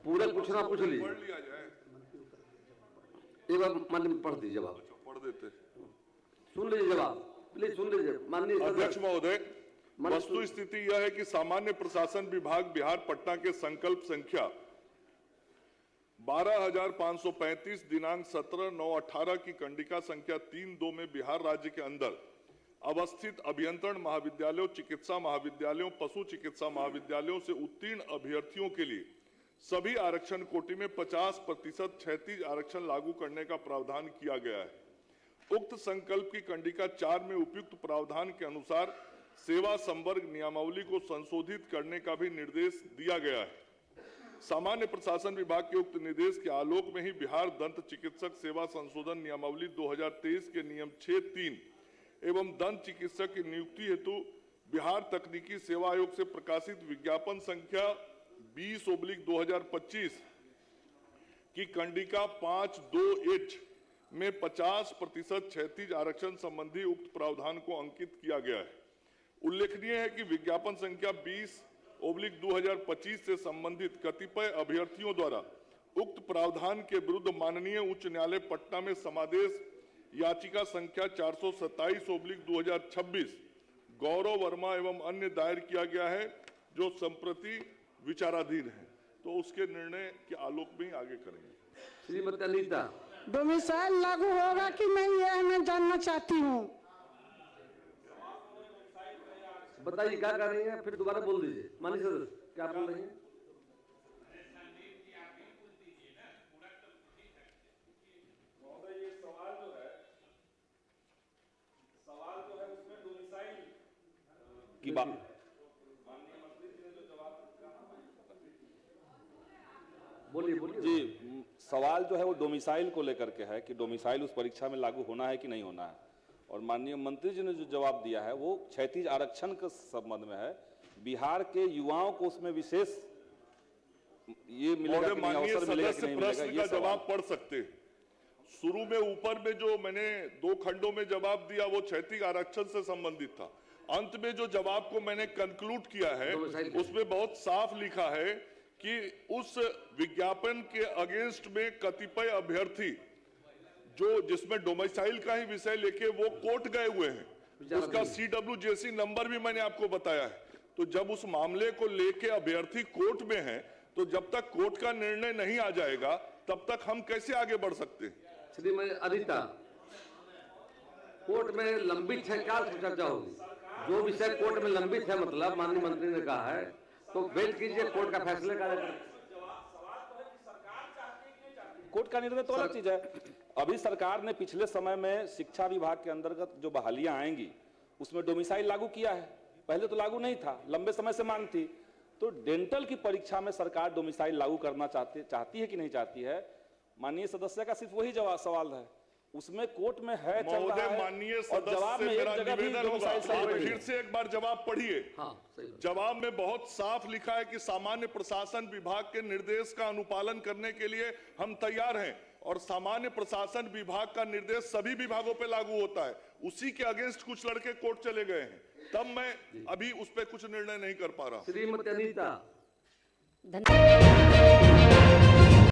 पूरा पूछना पूछ लीजिए, पढ़ लिया जाए। एक बार माननीय पढ़ दीजिए जवाब, पढ़ देते। सुन लीजिए जवाब, प्लीज सुन लीजिए माननीय अध्यक्ष महोदय, वस्तु स्थिति यह है कि सामान्य प्रशासन विभाग बिहार पटना के संकल्प संख्या 12,535 दिनांक 17/9/18 की कंडिका संख्या 3-2 में बिहार राज्य के अंदर अवस्थित अभियंत्रण महाविद्यालयों, चिकित्सा महाविद्यालयों, पशु चिकित्सा महाविद्यालयों से उत्तीर्ण अभ्यर्थियों के लिए सभी आरक्षण कोटि में 50% क्षैतिज आरक्षण लागू करने का प्रावधान किया गया है। उक्त संकल्प की कंडिका 4 में उपयुक्त प्रावधान के अनुसार सेवा संवर्ग नियमावली को संशोधित करने का भी निर्देश दिया गया है। सामान्य प्रशासन विभाग के उक्त निर्देश के आलोक में ही बिहार दंत चिकित्सक सेवा संशोधन नियमावली 2023 के नियम 6(3) एवं दंत चिकित्सक की नियुक्ति हेतु बिहार तकनीकी सेवा आयोग से प्रकाशित विज्ञापन संख्या 20/2025 की कंडिका 5(2)(h) में 50% क्षैतिज आरक्षण संबंधी उक्त प्रावधान को अंकित किया गया है। उल्लेखनीय है कि विज्ञापन संख्या 20/2025 से संबंधित कतिपय अभ्यर्थियों द्वारा उक्त प्रावधान के विरुद्ध माननीय उच्च न्यायालय पटना में समादेश याचिका संख्या 427/2026 गौरव वर्मा एवं अन्य दायर किया गया है, जो संप्रति विचाराधीन है। तो उसके निर्णय के आलोक में आगे करेंगे। श्रीमती अनीता, डोमिसाइल लागू होगा कि नहीं, यह मैं जानना चाहती हूँ। बताइए क्या कर रही हैं, फिर दोबारा बोल दीजिए। माननीय सदस्य क्या बोल रही हैं? की बात बोलिए बोलिए जी, सवाल जो है वो डोमिसाइल को लेकर के है कि डोमिसाइल उस परीक्षा में लागू होना है कि नहीं होना है। और माननीय मंत्री जी ने जो जवाब दिया है वो क्षैतिज आरक्षण के संबंध में है। बिहार के युवाओं को उसमें विशेष ये मिलेगा कि नहीं, अवसर मिलेगा कि नहीं मिलेगा, ये जवाब पढ़ सकते। शुरू में ऊपर में जो मैंने 2 खंडों में जवाब दिया वो क्षैतिज आरक्षण से संबंधित था। अंत में जो जवाब को मैंने कंक्लूड किया है उसमें बहुत साफ लिखा है कि उस विज्ञापन के अगेंस्ट में कतिपय अभ्यर्थी जो जिसमें डोमिसाइल का ही विषय लेके वो कोर्ट गए हुए हैं, उसका CWJC नंबर भी मैंने आपको बताया है। तो जब उस मामले को लेके अभ्यर्थी कोर्ट में है, तो जब तक कोर्ट का निर्णय नहीं आ जाएगा तब तक हम कैसे आगे बढ़ सकते हैं? श्रीमती अनीता, कोर्ट में लंबित है, क्या चर्चा होगी? जो विषय कोर्ट में लंबित है, मतलब माननीय मंत्री ने कहा है, तो वेट कीजिए कोर्ट का फैसले का। कोर्ट का निर्णय तो अलग चीज है। अभी सरकार ने पिछले समय में शिक्षा विभाग के अंतर्गत जो बहालियां आएंगी उसमें डोमिसाइल लागू किया है। पहले तो लागू नहीं था, लंबे समय से मांग थी। तो डेंटल की परीक्षा में सरकार डोमिसाइल लागू करना चाहती है कि नहीं चाहती है, माननीय सदस्य का सिर्फ वही सवाल है। उसमें कोर्ट में है, चल रहा है। माननीय और जवाब में एक जगह भी डोमिसाइल फिर से एक बार जवाब पढ़िए। जवाब में बहुत साफ लिखा है कि सामान्य प्रशासन विभाग के निर्देश का अनुपालन करने के लिए हम तैयार हैं, और सामान्य प्रशासन विभाग का निर्देश सभी विभागों पे लागू होता है। उसी के अगेंस्ट कुछ लड़के कोर्ट चले गए हैं, तब मैं अभी उस पर कुछ निर्णय नहीं कर पा रहा। श्रीमती अनीता।